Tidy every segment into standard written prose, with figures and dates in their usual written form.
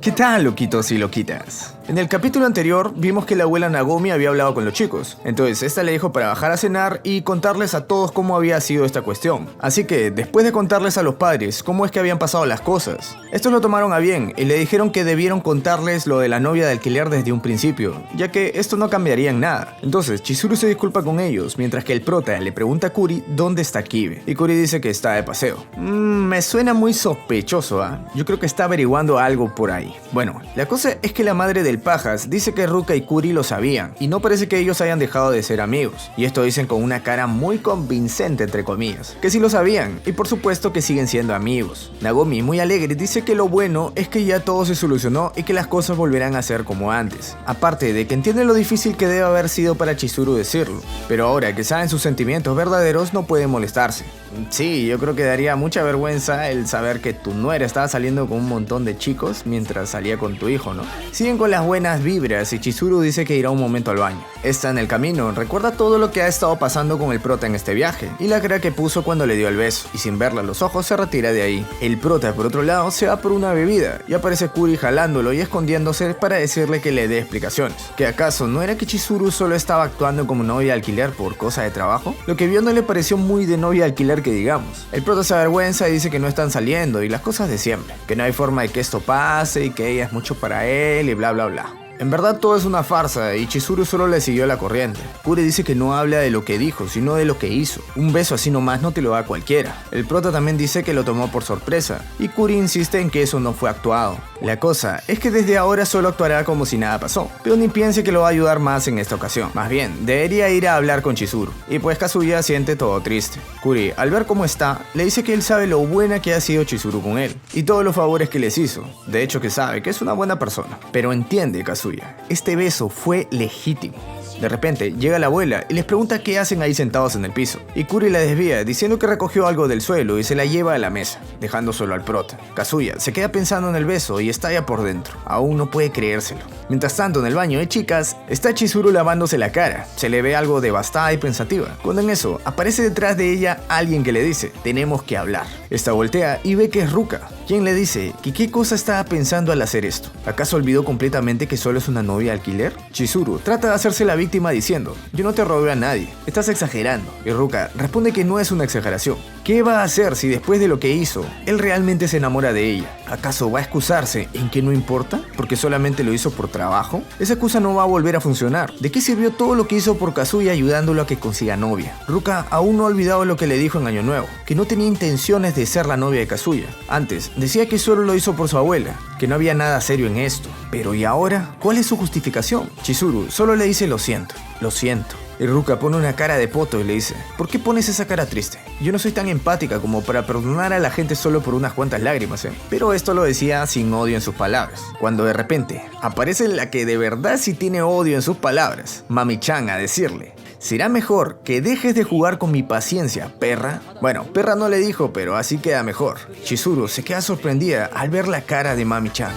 ¿Qué tal, loquitos y loquitas? En el capítulo anterior vimos que la abuela Nagomi había hablado con los chicos, entonces esta le dijo para bajar a cenar y contarles a todos cómo había sido esta cuestión. Así que, después de contarles a los padres cómo es que habían pasado las cosas, estos lo tomaron a bien y le dijeron que debieron contarles lo de la novia de alquiler desde un principio, ya que esto no cambiaría en nada. Entonces, Chizuru se disculpa con ellos, mientras que el prota le pregunta a Kuri dónde está Kibe, y Kuri dice que está de paseo. Me suena muy sospechoso, ¿ah? Yo creo que está averiguando algo por ahí. Bueno, la cosa es que la madre del Pajas dice que Ruka y Kuri lo sabían, y no parece que ellos hayan dejado de ser amigos. Y esto dicen con una cara muy convincente, entre comillas, que sí lo sabían, y por supuesto que siguen siendo amigos. Nagomi, muy alegre, dice que lo bueno es que ya todo se solucionó y que las cosas volverán a ser como antes. Aparte de que entiende lo difícil que debe haber sido para Chizuru decirlo, pero ahora que saben sus sentimientos verdaderos no puede molestarse. Sí, yo creo que daría mucha vergüenza el saber que tu nuera estaba saliendo con un montón de chicos mientras salía con tu hijo, ¿no? Siguen con las buenas vibras y Chizuru dice que irá un momento al baño. Está en el camino, recuerda todo lo que ha estado pasando con el prota en este viaje y la cara que puso cuando le dio el beso, y sin verla a los ojos se retira de ahí. El prota, por otro lado, se va por una bebida y aparece Kuri jalándolo y escondiéndose para decirle que le dé explicaciones. ¿Que acaso no era que Chizuru solo estaba actuando como novia de alquiler por cosa de trabajo? Lo que vio no le pareció muy de novia de alquiler que digamos. El prota se avergüenza y dice que no están saliendo y las cosas de siempre, que no hay forma de que esto pase y que ella es mucho para él y bla bla bla. En verdad todo es una farsa y Chizuru solo le siguió la corriente. Kuri dice que no habla de lo que dijo, sino de lo que hizo. Un beso así nomás no te lo da cualquiera. El prota también dice que lo tomó por sorpresa y Kuri insiste en que eso no fue actuado. La cosa es que desde ahora solo actuará como si nada pasó, pero ni piense que lo va a ayudar más en esta ocasión. Más bien, debería ir a hablar con Chizuru. Y pues Kazuya siente todo triste. Kuri, al ver cómo está, le dice que él sabe lo buena que ha sido Chizuru con él y todos los favores que les hizo. De hecho que sabe que es una buena persona. Pero entiende, Kazuya, este beso fue legítimo. De repente llega la abuela y les pregunta qué hacen ahí sentados en el piso, y Kuri la desvía diciendo que recogió algo del suelo y se la lleva a la mesa, dejando solo al prota. Kazuya se queda pensando en el beso y estalla por dentro, aún no puede creérselo. Mientras tanto, en el baño de chicas está Chizuru lavándose la cara, se le ve algo devastada y pensativa, cuando en eso aparece detrás de ella alguien que le dice: tenemos que hablar. Esta voltea y ve que es Ruka, quien le dice que qué cosa estaba pensando al hacer esto. ¿Acaso olvidó completamente que solo es una novia de alquiler? Chizuru trata de hacerse la víctima diciendo: yo no te robé a nadie, estás exagerando. Y Ruka responde que no es una exageración. ¿Qué va a hacer si después de lo que hizo, él realmente se enamora de ella? ¿Acaso va a excusarse en que no importa? ¿Porque solamente lo hizo por trabajo? Esa excusa no va a volver a funcionar. ¿De qué sirvió todo lo que hizo por Kazuya ayudándolo a que consiga novia? Ruka aún no ha olvidado lo que le dijo en Año Nuevo, que no tenía intenciones de ser la novia de Kazuya. Antes, decía que solo lo hizo por su abuela, que no había nada serio en esto. Pero ¿y ahora? ¿Cuál es su justificación? Chizuru solo le dice: lo siento, lo siento. Y Ruka pone una cara de poto y le dice: ¿por qué pones esa cara triste? Yo no soy tan empática como para perdonar a la gente solo por unas cuantas lágrimas, ¿eh? Pero esto lo decía sin odio en sus palabras, cuando de repente aparece la que de verdad sí tiene odio en sus palabras, Mami-chan, a decirle: ¿será mejor que dejes de jugar con mi paciencia, perra? Bueno, perra no le dijo, pero así queda mejor. Chizuru se queda sorprendida al ver la cara de Mami-chan.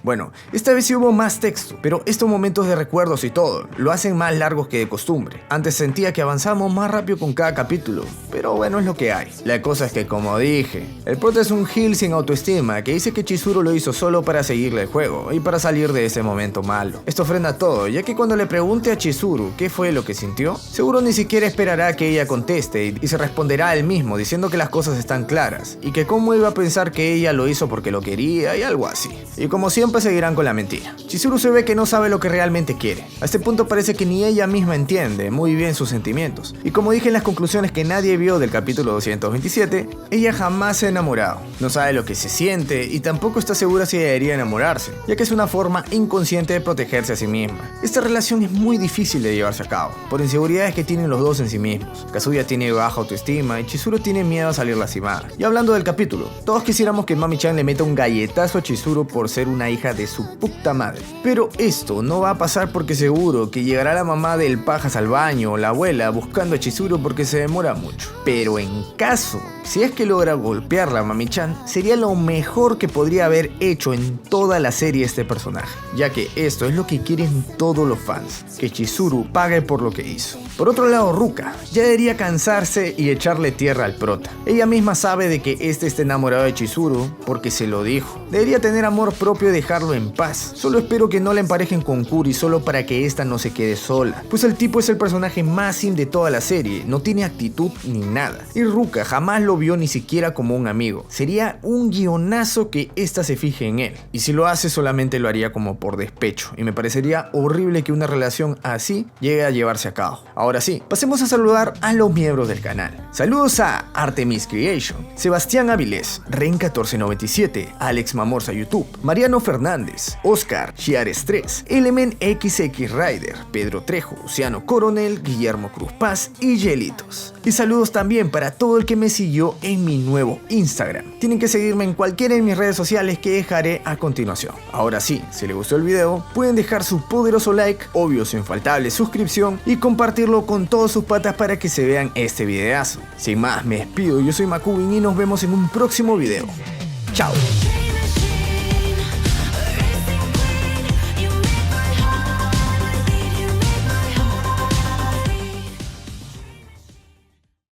Bueno, esta vez sí hubo más texto, pero estos momentos de recuerdos y todo lo hacen más largos que de costumbre. Antes sentía que avanzamos más rápido con cada capítulo, pero bueno, es lo que hay. La cosa es que, como dije, el prota es un gil sin autoestima que dice que Chizuru lo hizo solo para seguirle el juego y para salir de ese momento malo. Esto frena todo, ya que cuando le pregunte a Chizuru qué fue lo que sintió, seguro ni siquiera esperará que ella conteste y se responderá él mismo diciendo que las cosas están claras y que cómo iba a pensar que ella lo hizo porque lo quería y algo así. Y como siempre seguirán con la mentira. Chizuru se ve que no sabe lo que realmente quiere. A este punto parece que ni ella misma entiende muy bien sus sentimientos. Y como dije en las conclusiones que nadie vio del capítulo 227, ella jamás se ha enamorado. No sabe lo que se siente y tampoco está segura si debería enamorarse, ya que es una forma inconsciente de protegerse a sí misma. Esta relación es muy difícil de llevarse a cabo, por inseguridades que tienen los dos en sí mismos. Kazuya tiene baja autoestima y Chizuru tiene miedo a salir lastimada. Y hablando del capítulo, todos quisiéramos que Mami-chan le meta un galletazo a Chizuru por ser una hija hija de su puta madre. Pero esto no va a pasar porque seguro que llegará la mamá del pajas al baño o la abuela buscando a Chizuru porque se demora mucho. Pero en caso, si es que logra golpearla a Mami-chan, sería lo mejor que podría haber hecho en toda la serie este personaje, ya que esto es lo que quieren todos los fans, que Chizuru pague por lo que hizo. Por otro lado, Ruka ya debería cansarse y echarle tierra al prota. Ella misma sabe de que este está enamorado de Chizuru porque se lo dijo. Debería tener amor propio y dejarlo en paz. Solo espero que no la emparejen con Kuri solo para que esta no se quede sola, pues el tipo es el personaje más sim de toda la serie, no tiene actitud ni nada. Y Ruka jamás lo vio ni siquiera como un amigo. Sería un guionazo que esta se fije en él. Y si lo hace solamente lo haría como por despecho. Y me parecería horrible que una relación así llegue a llevarse a cabo. Ahora sí, pasemos a saludar a los miembros del canal. Saludos a Artemis Creation, Sebastián Avilés, Ren1497, Alex Mamorza YouTube, Mariano Fernández, Oscar, Chiares3, Element XX Rider, Pedro Trejo, Luciano Coronel, Guillermo Cruz Paz y Yelitos. Y saludos también para todo el que me siguió en mi nuevo Instagram. Tienen que seguirme en cualquiera de mis redes sociales que dejaré a continuación. Ahora sí, si les gustó el video, pueden dejar su poderoso like, obvio su infaltable suscripción y compartirlo con todos sus patas para que se vean este videazo. Sin más, me despido, yo soy Makubin y nos vemos en un próximo video. Chao.